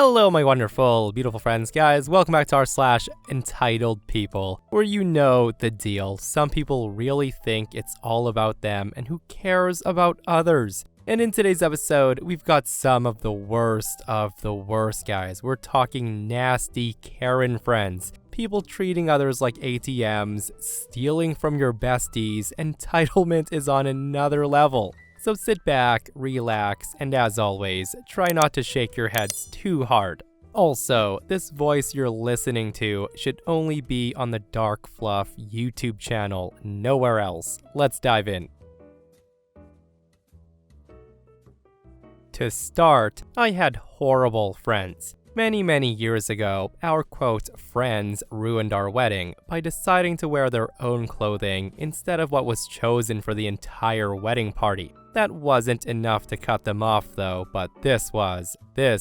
Hello my wonderful, beautiful friends, guys. Welcome back to our /EntitledPeople, where you know the deal. Some people really think it's all about them, and who cares about others? And in today's episode, we've got some of the worst, guys. We're talking nasty Karen friends, people treating others like ATMs, stealing from your besties. Entitlement is on another level. So sit back, relax, and as always, try not to shake your heads too hard. Also, this voice you're listening to should only be on the Dark Fluff YouTube channel, nowhere else. Let's dive in. To start, I had horrible friends. Many years ago, our quote, friends ruined our wedding by deciding to wear their own clothing instead of what was chosen for the entire wedding party. That wasn't enough to cut them off though, but this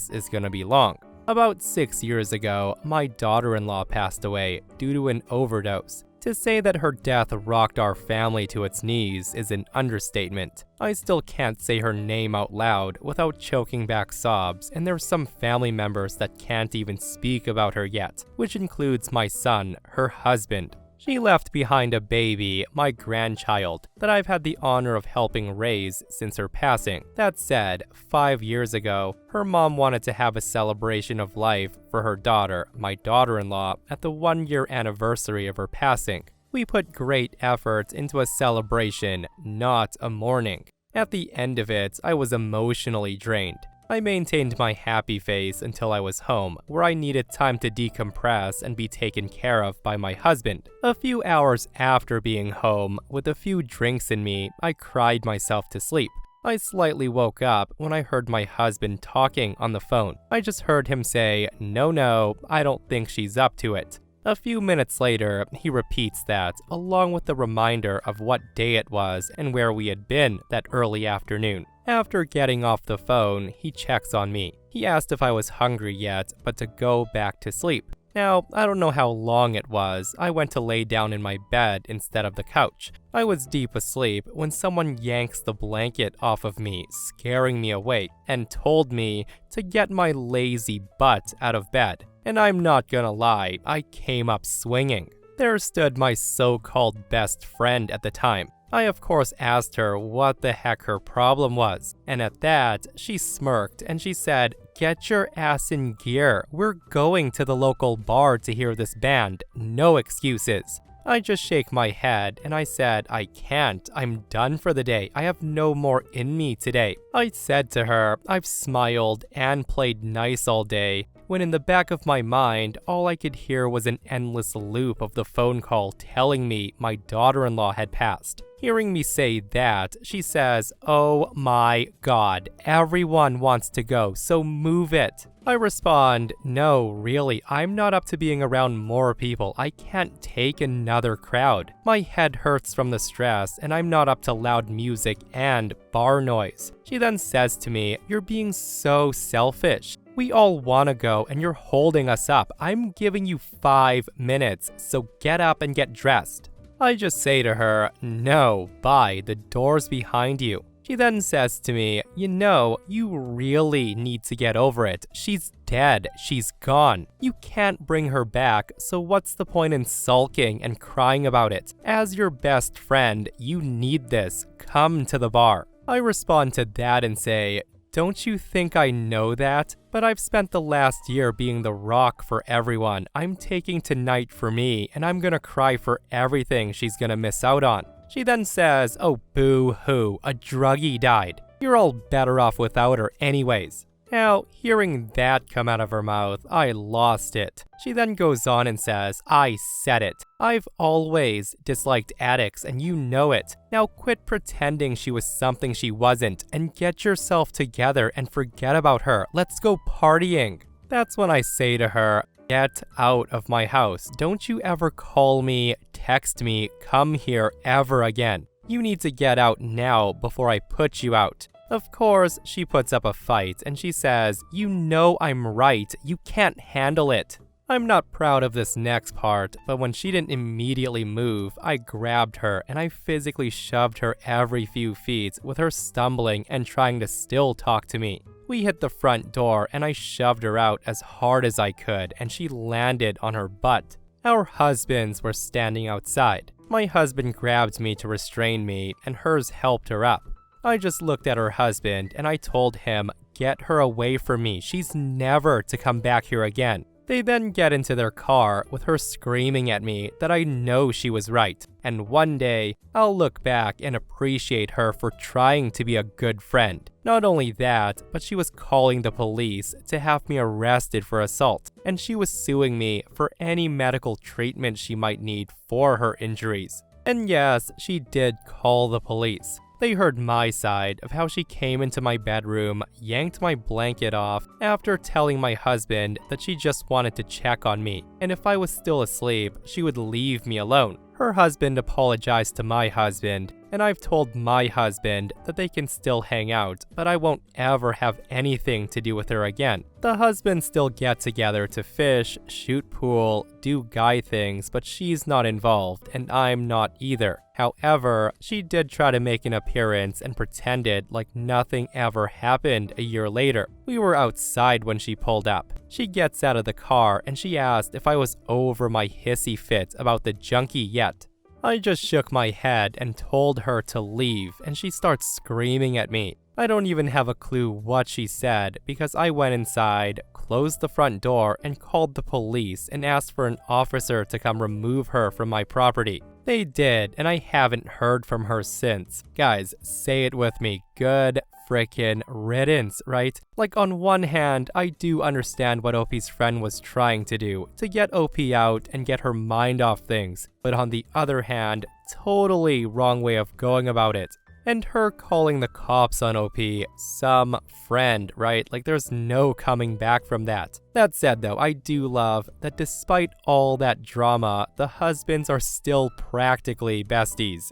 is gonna be long. About 6 years ago, my daughter-in-law passed away due to an overdose. To say that her death rocked our family to its knees is an understatement. I still can't say her name out loud without choking back sobs, and there's some family members that can't even speak about her yet, which includes my son, her husband. She left behind a baby, my grandchild, that I've had the honor of helping raise since her passing. That said, 5 years ago, her mom wanted to have a celebration of life for her daughter, my daughter-in-law, at the 1-year anniversary of her passing. We put great effort into a celebration, not a mourning. At the end of it, I was emotionally drained. I maintained my happy face until I was home, where I needed time to decompress and be taken care of by my husband. A few hours after being home, with a few drinks in me, I cried myself to sleep. I slightly woke up when I heard my husband talking on the phone. I just heard him say, "No, I don't think she's up to it." A few minutes later, he repeats that, along with the reminder of what day it was and where we had been that early afternoon. After getting off the phone, he checks on me. He asked if I was hungry yet, but to go back to sleep. Now, I don't know how long it was. I went to lay down in my bed instead of the couch. I was deep asleep when someone yanks the blanket off of me, scaring me awake, and told me to get my lazy butt out of bed. And I'm not gonna lie, I came up swinging. There stood my so-called best friend at the time. I of course asked her what the heck her problem was, and at that, she smirked and she said, "Get your ass in gear. We're going to the local bar to hear this band. No excuses." I just shake my head and I said, "I can't. I'm done for the day. I have no more in me today." I said to her, "I've smiled and played nice all day," when in the back of my mind, all I could hear was an endless loop of the phone call telling me my daughter-in-law had passed. Hearing me say that, she says, "Oh my God, everyone wants to go, so move it." I respond, "No, really, I'm not up to being around more people. I can't take another crowd. My head hurts from the stress, and I'm not up to loud music and bar noise." She then says to me, "You're being so selfish. We all want to go, and you're holding us up. I'm giving you 5 minutes, so get up and get dressed." I just say to her, "No, bye, the door's behind you." She then says to me, "You know, you really need to get over it. She's dead. She's gone. You can't bring her back, so what's the point in sulking and crying about it? As your best friend, you need this. Come to the bar." I respond to that and say, "Don't you think I know that? But I've spent the last year being the rock for everyone. I'm taking tonight for me, and I'm gonna cry for everything she's gonna miss out on." She then says, "Oh, boo-hoo, a druggie died. You're all better off without her anyways." Now, hearing that come out of her mouth, I lost it. She then goes on and says, "I said it. I've always disliked addicts, and you know it. Now quit pretending she was something she wasn't, and get yourself together and forget about her. Let's go partying." That's when I say to her, "Get out of my house. Don't you ever call me, text me, come here ever again. You need to get out now before I put you out." Of course, she puts up a fight and she says, "You know I'm right. You can't handle it." I'm not proud of this next part, but when she didn't immediately move, I grabbed her and I physically shoved her every few feet with her stumbling and trying to still talk to me. We hit the front door and I shoved her out as hard as I could and she landed on her butt. Our husbands were standing outside. My husband grabbed me to restrain me and hers helped her up. I just looked at her husband and I told him, "Get her away from me, she's never to come back here again." They then get into their car with her screaming at me that I know she was right, and one day I'll look back and appreciate her for trying to be a good friend. Not only that, but she was calling the police to have me arrested for assault, and she was suing me for any medical treatment she might need for her injuries. And yes, she did call the police. They heard my side of how she came into my bedroom, yanked my blanket off after telling my husband that she just wanted to check on me, and if I was still asleep, she would leave me alone. Her husband apologized to my husband, and I've told my husband that they can still hang out, but I won't ever have anything to do with her again. The husbands still get together to fish, shoot pool, do guy things, but she's not involved, and I'm not either. However, she did try to make an appearance and pretended like nothing ever happened a year later. We were outside when she pulled up. She gets out of the car and she asked if I was over my hissy fit about the junkie yet. I just shook my head and told her to leave, and she starts screaming at me. I don't even have a clue what she said because I went inside, closed the front door, and called the police and asked for an officer to come remove her from my property. They did, and I haven't heard from her since. Guys, say it with me. Good frickin' riddance, right? Like, on one hand, I do understand what OP's friend was trying to do, to get OP out and get her mind off things. But on the other hand, totally wrong way of going about it. And her calling the cops on OP some friend, right? Like, there's no coming back from that. That said though, I do love that despite all that drama, the husbands are still practically besties.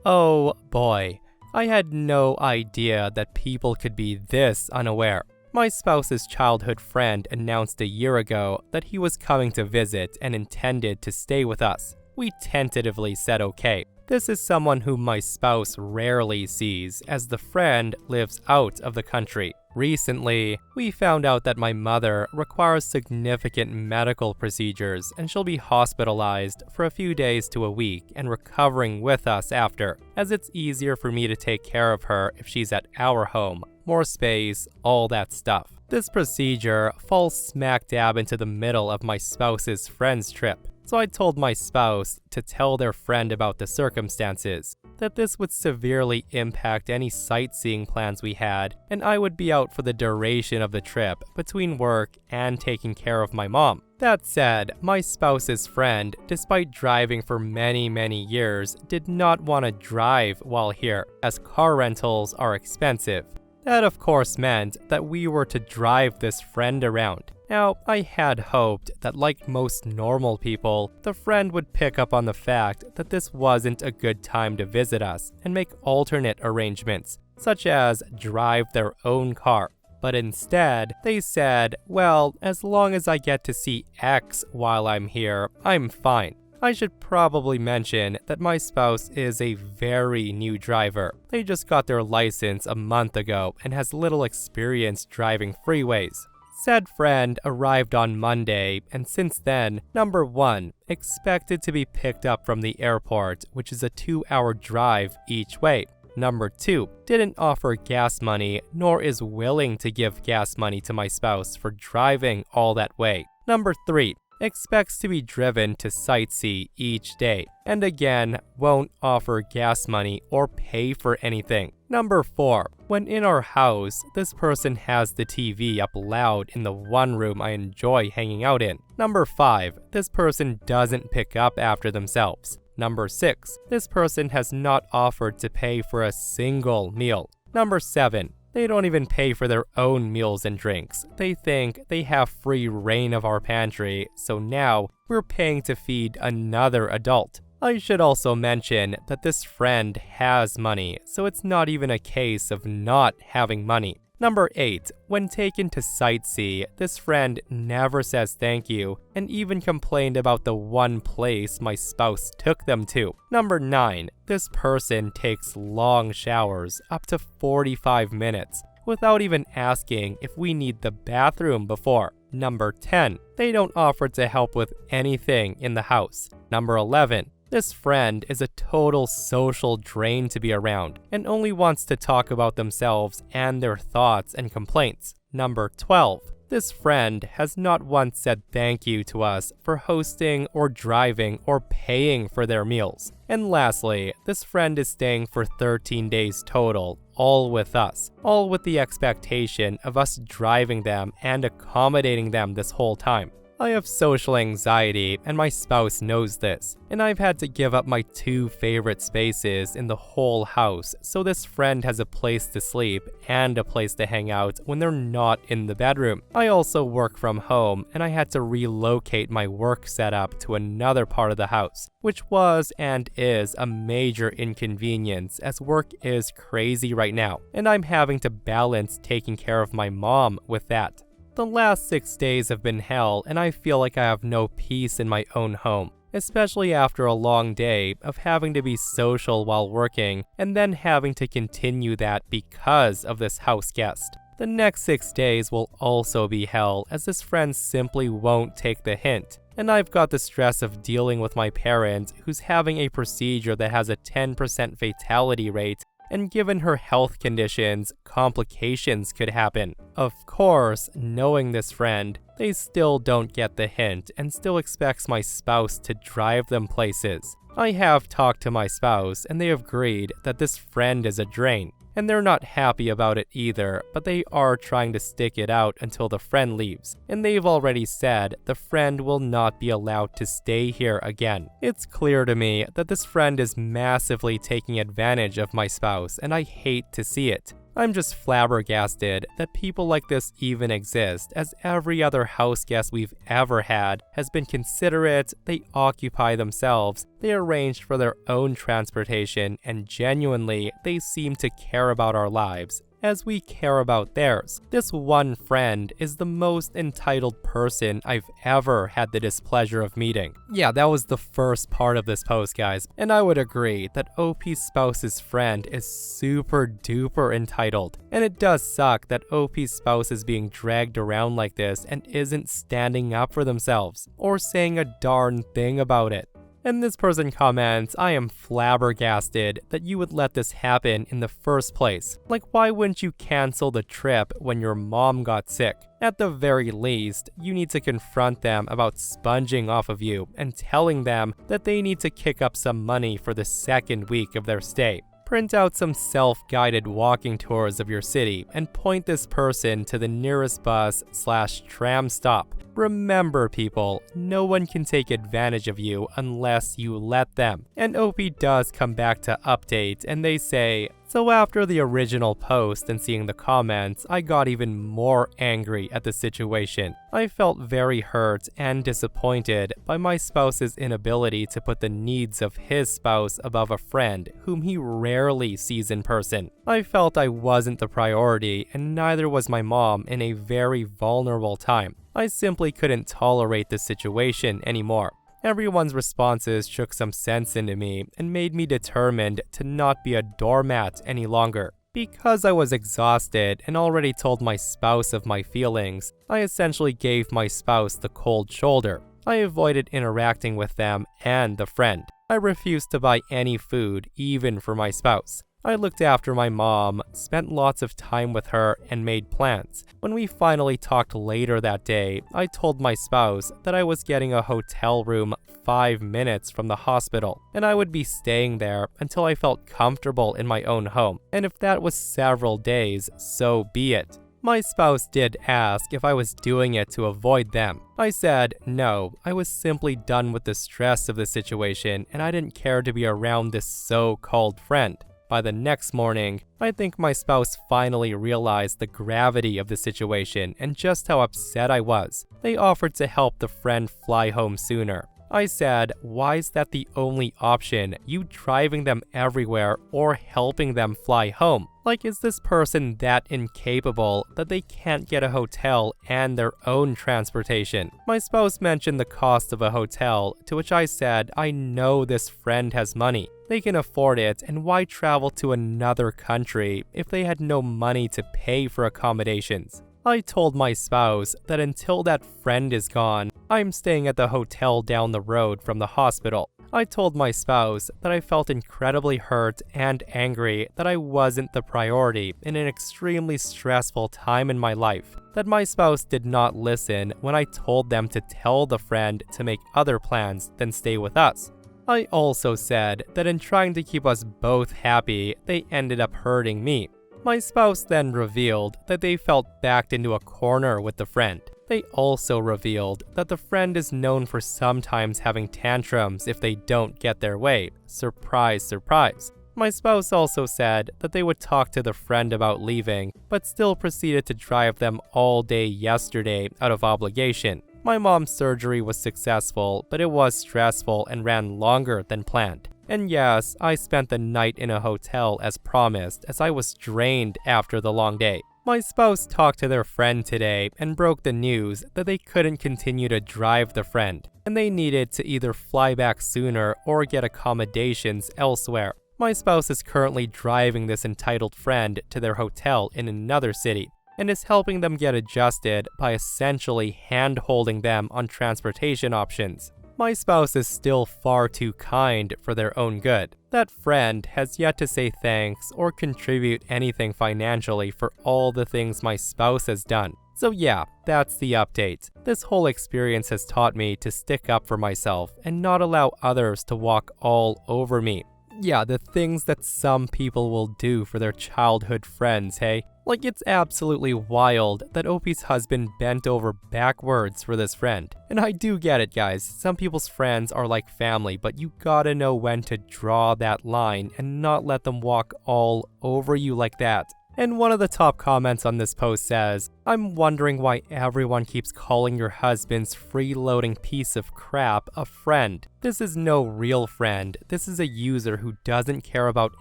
Oh boy, I had no idea that people could be this unaware. My spouse's childhood friend announced a year ago that he was coming to visit and intended to stay with us. We tentatively said okay. This is someone whom my spouse rarely sees, as the friend lives out of the country. Recently, we found out that my mother requires significant medical procedures and she'll be hospitalized for a few days to a week and recovering with us after, as it's easier for me to take care of her if she's at our home. More space, all that stuff. This procedure falls smack dab into the middle of my spouse's friend's trip. So I told my spouse to tell their friend about the circumstances, that this would severely impact any sightseeing plans we had, and I would be out for the duration of the trip between work and taking care of my mom. That said, my spouse's friend, despite driving for many years, did not want to drive while here, as car rentals are expensive. That of course meant that we were to drive this friend around. Now, I had hoped that like most normal people, the friend would pick up on the fact that this wasn't a good time to visit us and make alternate arrangements, such as drive their own car. But instead, they said, well, as long as I get to see X while I'm here, I'm fine. I should probably mention that my spouse is a very new driver. They just got their license a month ago and has little experience driving freeways. Said friend arrived on Monday, and since then, number 1, expected to be picked up from the airport, which is a 2-hour drive each way. Number 2, didn't offer gas money, nor is willing to give gas money to my spouse for driving all that way. Number 3, expects to be driven to sightsee each day, and again, won't offer gas money or pay for anything. Number 4, when in our house, this person has the TV up loud in the one room I enjoy hanging out in. Number 5, this person doesn't pick up after themselves. Number 6, this person has not offered to pay for a single meal. Number 7, they don't even pay for their own meals and drinks. They think they have free reign of our pantry, so now we're paying to feed another adult. I should also mention that this friend has money, so it's not even a case of not having money. Number 8. When taken to sightsee, this friend never says thank you and even complained about the one place my spouse took them to. Number 9. This person takes long showers, up to 45 minutes, without even asking if we need the bathroom before. Number 10. They don't offer to help with anything in the house. Number 11. This friend is a total social drain to be around and only wants to talk about themselves and their thoughts and complaints. Number 12. This friend has not once said thank you to us for hosting or driving or paying for their meals. And lastly, this friend is staying for 13 days total, all with us, all with the expectation of us driving them and accommodating them this whole time. I have social anxiety, and my spouse knows this, and I've had to give up my 2 favorite spaces in the whole house so this friend has a place to sleep and a place to hang out when they're not in the bedroom. I also work from home, and I had to relocate my work setup to another part of the house, which was and is a major inconvenience as work is crazy right now, and I'm having to balance taking care of my mom with that. The last 6 days have been hell, and I feel like I have no peace in my own home, especially after a long day of having to be social while working and then having to continue that because of this house guest. The next 6 days will also be hell as this friend simply won't take the hint. And I've got the stress of dealing with my parent who's having a procedure that has a 10% fatality rate, and given her health conditions, complications could happen. Of course, knowing this friend, they still don't get the hint and still expects my spouse to drive them places. I have talked to my spouse and they have agreed that this friend is a drain. And they're not happy about it either, but they are trying to stick it out until the friend leaves. And they've already said the friend will not be allowed to stay here again. It's clear to me that this friend is massively taking advantage of my spouse, and I hate to see it. I'm just flabbergasted that people like this even exist, as every other house guest we've ever had has been considerate, they occupy themselves, they arranged for their own transportation, and genuinely, they seem to care about our lives, as we care about theirs. This one friend is the most entitled person I've ever had the displeasure of meeting. Yeah, that was the first part of this post, guys, and I would agree that OP's spouse's friend is super duper entitled. And it does suck that OP's spouse is being dragged around like this and isn't standing up for themselves, or saying a darn thing about it. And this person comments, I am flabbergasted that you would let this happen in the first place. Like, why wouldn't you cancel the trip when your mom got sick? At the very least, you need to confront them about sponging off of you and telling them that they need to kick up some money for the second week of their stay. Print out some self-guided walking tours of your city and point this person to the nearest bus/tram stop. Remember, people, no one can take advantage of you unless you let them. And OP does come back to update, and they say, so after the original post and seeing the comments, I got even more angry at the situation. I felt very hurt and disappointed by my spouse's inability to put the needs of his spouse above a friend whom he rarely sees in person. I felt I wasn't the priority, and neither was my mom in a very vulnerable time. I simply couldn't tolerate the situation anymore. Everyone's responses shook some sense into me and made me determined to not be a doormat any longer. Because I was exhausted and already told my spouse of my feelings, I essentially gave my spouse the cold shoulder. I avoided interacting with them and the friend. I refused to buy any food, even for my spouse. I looked after my mom, spent lots of time with her, and made plans. When we finally talked later that day, I told my spouse that I was getting a hotel room 5 minutes from the hospital, and I would be staying there until I felt comfortable in my own home. And if that was several days, so be it. My spouse did ask if I was doing it to avoid them. I said no, I was simply done with the stress of the situation, and I didn't care to be around this so-called friend. By the next morning, I think my spouse finally realized the gravity of the situation and just how upset I was. They offered to help the friend fly home sooner. I said, why is that the only option? You driving them everywhere or helping them fly home? Like, is this person that incapable that they can't get a hotel and their own transportation? My spouse mentioned the cost of a hotel, to which I said, I know this friend has money. They can afford it, and why travel to another country if they had no money to pay for accommodations? I told my spouse that until that friend is gone, I'm staying at the hotel down the road from the hospital. I told my spouse that I felt incredibly hurt and angry that I wasn't the priority in an extremely stressful time in my life, that my spouse did not listen when I told them to tell the friend to make other plans than stay with us. I also said that in trying to keep us both happy, they ended up hurting me. My spouse then revealed that they felt backed into a corner with the friend. They also revealed that the friend is known for sometimes having tantrums if they don't get their way. Surprise, surprise. My spouse also said that they would talk to the friend about leaving, but still proceeded to drive them all day yesterday out of obligation. My mom's surgery was successful, but it was stressful and ran longer than planned. And yes, I spent the night in a hotel as promised, as I was drained after the long day. My spouse talked to their friend today and broke the news that they couldn't continue to drive the friend, and they needed to either fly back sooner or get accommodations elsewhere. My spouse is currently driving this entitled friend to their hotel in another city, and is helping them get adjusted by essentially hand-holding them on transportation options. My spouse is still far too kind for their own good. That friend has yet to say thanks or contribute anything financially for all the things my spouse has done. So yeah, that's the update. This whole experience has taught me to stick up for myself and not allow others to walk all over me. Yeah, the things that some people will do for their childhood friends, hey? Like, it's absolutely wild that Opie's husband bent over backwards for this friend. And I do get it, guys. Some people's friends are like family, but you gotta know when to draw that line and not let them walk all over you like that. And one of the top comments on this post says, I'm wondering why everyone keeps calling your husband's freeloading piece of crap a friend. This is no real friend. This is a user who doesn't care about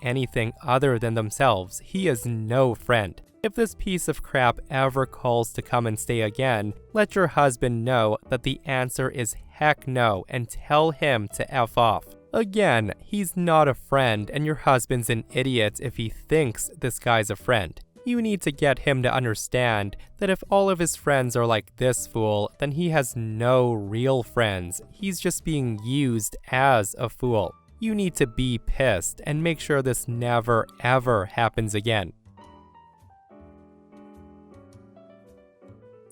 anything other than themselves. He is no friend. If this piece of crap ever calls to come and stay again, let your husband know that the answer is heck no and tell him to F off. Again, he's not a friend, and your husband's an idiot if he thinks this guy's a friend. You need to get him to understand that if all of his friends are like this fool, then he has no real friends. He's just being used as a fool. You need to be pissed and make sure this never ever happens again.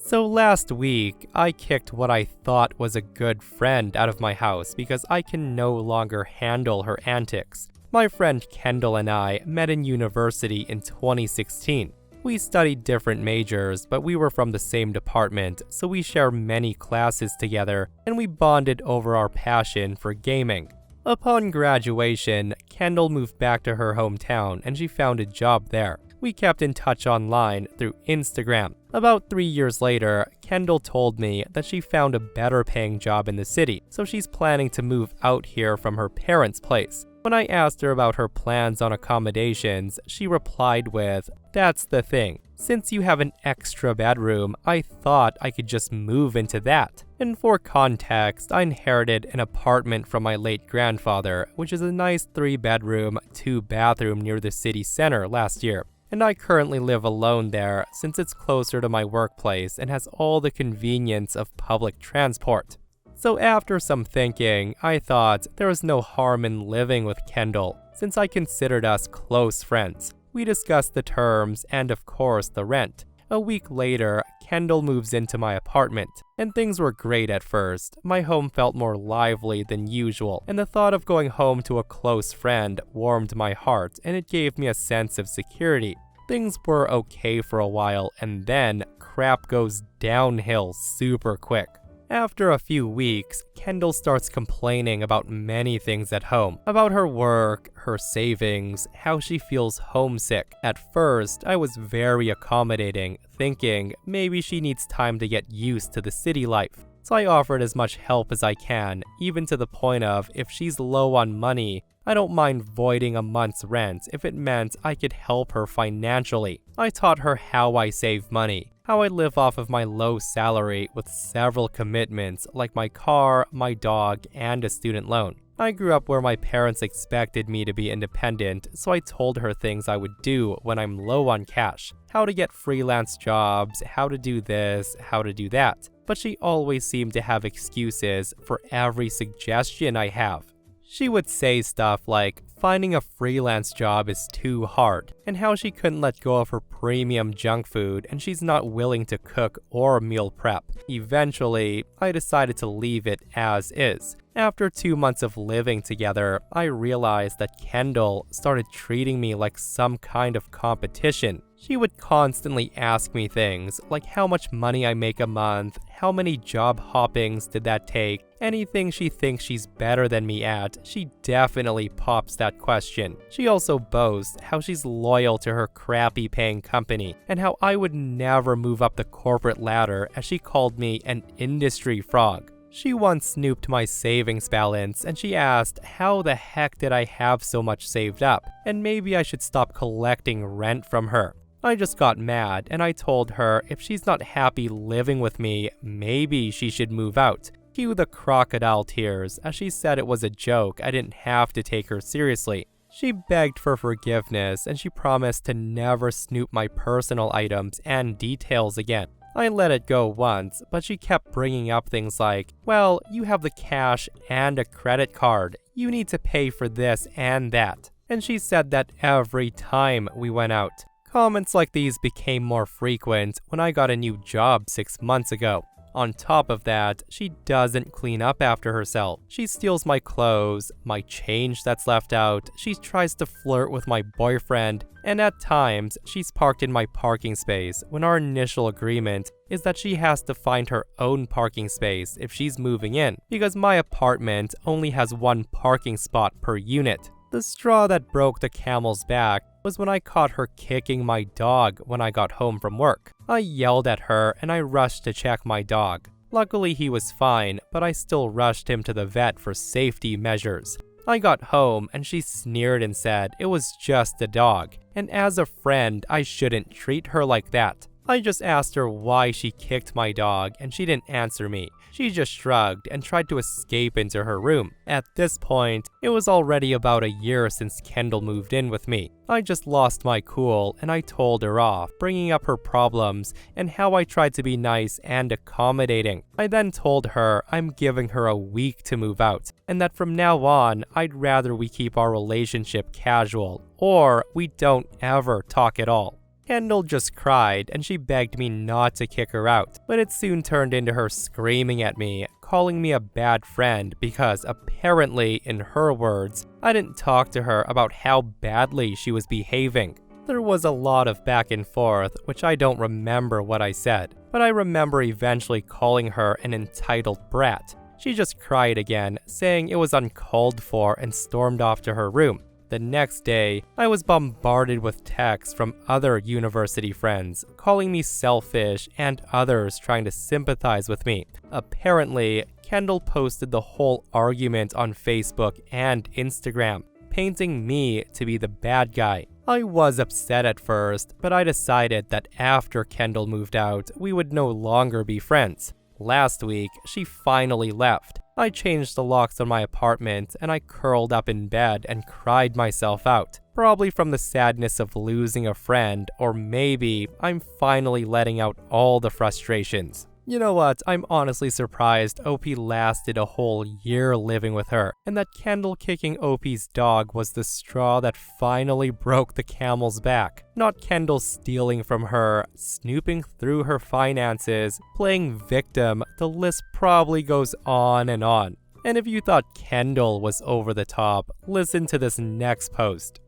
So last week, I kicked what I thought was a good friend out of my house because I can no longer handle her antics. My friend Kendall and I met in university in 2016. We studied different majors, but we were from the same department, so we share many classes together, and we bonded over our passion for gaming. Upon graduation, Kendall moved back to her hometown and she found a job there. We kept in touch online through Instagram. About 3 years later, Kendall told me that she found a better paying job in the city, so she's planning to move out here from her parents' place. When I asked her about her plans on accommodations, she replied with, "That's the thing. Since you have an extra bedroom, I thought I could just move into that." And for context, I inherited an apartment from my late grandfather, which is a nice 3-bedroom, 2-bathroom near the city center last year. And I currently live alone there since it's closer to my workplace and has all the convenience of public transport. So after some thinking, I thought there was no harm in living with Kendall, since I considered us close friends. We discussed the terms and of course the rent. A week later, Kendall moves into my apartment, and things were great at first. My home felt more lively than usual, and the thought of going home to a close friend warmed my heart, and it gave me a sense of security. Things were okay for a while, and then crap goes downhill super quick. After a few weeks, Kendall starts complaining about many things at home. About her work, her savings, how she feels homesick. At first, I was very accommodating, thinking maybe she needs time to get used to the city life. so I offered as much help as I can, even to the point of if she's low on money, I don't mind voiding a month's rent if it meant I could help her financially. I taught her how I save money, how I live off of my low salary with several commitments like my car, my dog, and a student loan. I grew up where my parents expected me to be independent, so I told her things I would do when I'm low on cash. How to get freelance jobs, how to do this, how to do that. But she always seemed to have excuses for every suggestion I have. She would say stuff like finding a freelance job is too hard, and how she couldn't let go of her premium junk food and she's not willing to cook or meal prep. Eventually, I decided to leave it as is. After 2 months of living together, I realized that Kendall started treating me like some kind of competition. She would constantly ask me things like how much money I make a month, how many job hoppings did that take, anything she thinks she's better than me at, she definitely pops that question. She also boasts how she's loyal to her crappy paying company, and how I would never move up the corporate ladder as she called me an industry frog. She once snooped my savings balance and she asked how the heck did I have so much saved up, and maybe I should stop collecting rent from her. I just got mad and I told her if she's not happy living with me, maybe she should move out. Cue the crocodile tears as she said it was a joke, I didn't have to take her seriously. She begged for forgiveness and she promised to never snoop my personal items and details again. I let it go once, but she kept bringing up things like, well, you have the cash and a credit card. You need to pay for this and that. And she said that every time we went out. Comments like these became more frequent when I got a new job 6 months ago. On top of that, she doesn't clean up after herself. She steals my clothes, my change that's left out, she tries to flirt with my boyfriend, and at times, she's parked in my parking space when our initial agreement is that she has to find her own parking space if she's moving in, because my apartment only has one parking spot per unit. The straw that broke the camel's back was when I caught her kicking my dog when I got home from work. I yelled at her and I rushed to check my dog. Luckily he was fine, but I still rushed him to the vet for safety measures. I got home and she sneered and said it was just a dog, and as a friend I shouldn't treat her like that. I just asked her why she kicked my dog and she didn't answer me. She just shrugged and tried to escape into her room. At this point, it was already about a year since Kendall moved in with me. I just lost my cool and I told her off, bringing up her problems and how I tried to be nice and accommodating. I then told her I'm giving her a week to move out, and that from now on, I'd rather we keep our relationship casual, or we don't ever talk at all. Kendall just cried and she begged me not to kick her out, but it soon turned into her screaming at me, calling me a bad friend because apparently, in her words, I didn't talk to her about how badly she was behaving. There was a lot of back and forth, which I don't remember what I said, but I remember eventually calling her an entitled brat. She just cried again, saying it was uncalled for and stormed off to her room. The next day, I was bombarded with texts from other university friends, calling me selfish and others trying to sympathize with me. Apparently, Kendall posted the whole argument on Facebook and Instagram, painting me to be the bad guy. I was upset at first, but I decided that after Kendall moved out, we would no longer be friends. Last week, she finally left. I changed the locks on my apartment and I curled up in bed and cried myself out. Probably from the sadness of losing a friend, or maybe I'm finally letting out all the frustrations. You know what, I'm honestly surprised OP lasted a whole year living with her, and that Kendall kicking OP's dog was the straw that finally broke the camel's back. Not Kendall stealing from her, snooping through her finances, playing victim, the list probably goes on and on. And if you thought Kendall was over the top, listen to this next post.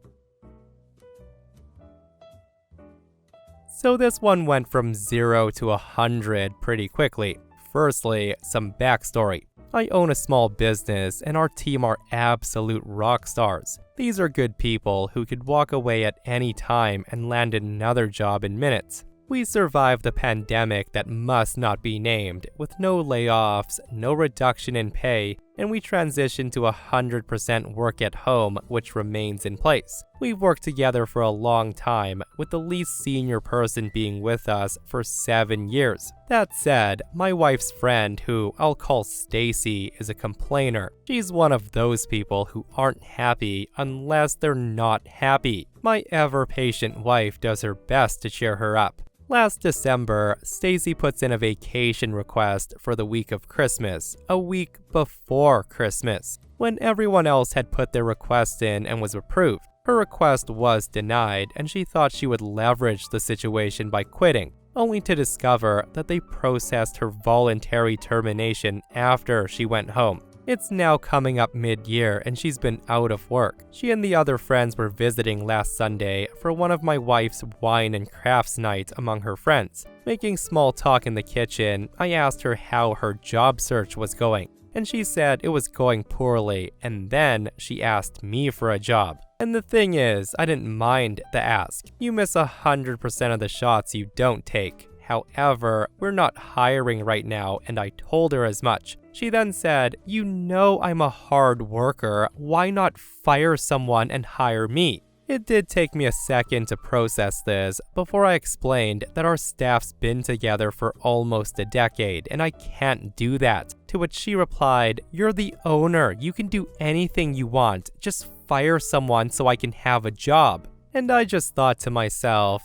So this one went from 0 to 100 pretty quickly. Firstly, some backstory. I own a small business and our team are absolute rock stars. These are good people who could walk away at any time and land another job in minutes. We survived the pandemic that must not be named, with no layoffs, no reduction in pay, and we transitioned to 100% work at home, which remains in place. We've worked together for a long time, with the least senior person being with us for 7 years. That said, my wife's friend, who I'll call Stacy, is a complainer. She's one of those people who aren't happy unless they're not happy. My ever-patient wife does her best to cheer her up. Last December, Stacy puts in a vacation request for the week of Christmas, a week before Christmas, when everyone else had put their request in and was approved. Her request was denied, and she thought she would leverage the situation by quitting, only to discover that they processed her voluntary termination after she went home. It's now coming up mid-year and she's been out of work. She and the other friends were visiting last Sunday for one of my wife's wine and crafts nights among her friends. Making small talk in the kitchen, I asked her how her job search was going, and she said it was going poorly, and then she asked me for a job. And the thing is, I didn't mind the ask. You miss 100% of the shots you don't take. However, we're not hiring right now, and I told her as much. She then said, "You know I'm a hard worker, why not fire someone and hire me?" It did take me a second to process this before I explained that our staff's been together for almost a decade and I can't do that. To which she replied, "You're the owner, you can do anything you want, just fire someone so I can have a job." And I just thought to myself,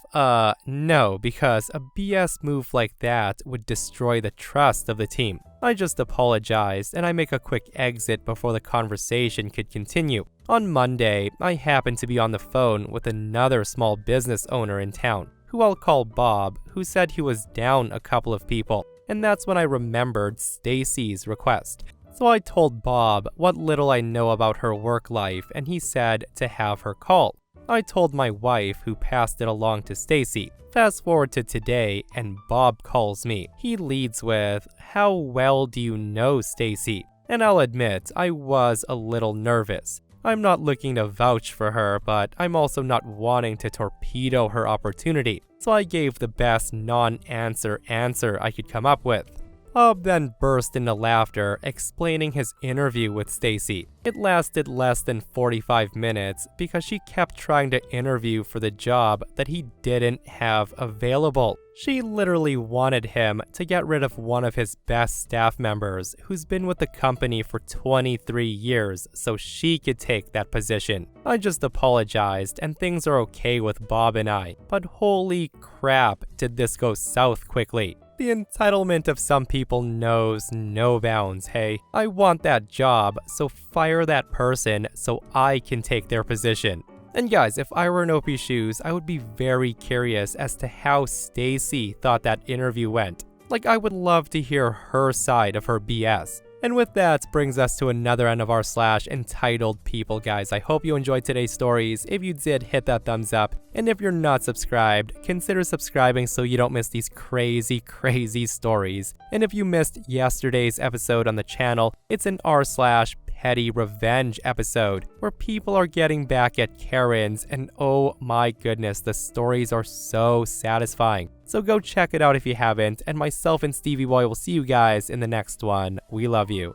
no, because a BS move like that would destroy the trust of the team. I just apologized and I make a quick exit before the conversation could continue. On Monday, I happened to be on the phone with another small business owner in town, who I'll call Bob, who said he was down a couple of people. And that's when I remembered Stacy's request. So I told Bob what little I know about her work life, and he said to have her call. I told my wife, who passed it along to Stacy. Fast forward to today, and Bob calls me. He leads with, "How well do you know Stacy?" And I'll admit, I was a little nervous. I'm not looking to vouch for her, but I'm also not wanting to torpedo her opportunity. So I gave the best non-answer answer I could come up with. Bob then burst into laughter, explaining his interview with Stacy. It lasted less than 45 minutes because she kept trying to interview for the job that he didn't have available. She literally wanted him to get rid of one of his best staff members who's been with the company for 23 years so she could take that position. I just apologized and things are okay with Bob and I, but holy crap, did this go south quickly. The entitlement of some people knows no bounds, hey? I want that job, so fire that person so I can take their position. And guys, if I were in OP's shoes, I would be very curious as to how Stacy thought that interview went. Like, I would love to hear her side of her BS. And with that brings us to another end of our slash entitled people, guys. I hope you enjoyed today's stories. If you did, hit that thumbs up. And if you're not subscribed, consider subscribing so you don't miss these crazy stories. And if you missed yesterday's episode on the channel, it's an r/petty revenge episode where people are getting back at Karens, and oh my goodness, the stories are so satisfying. So go check it out if you haven't, and myself and Stevie Boy will see you guys in the next one. We love you.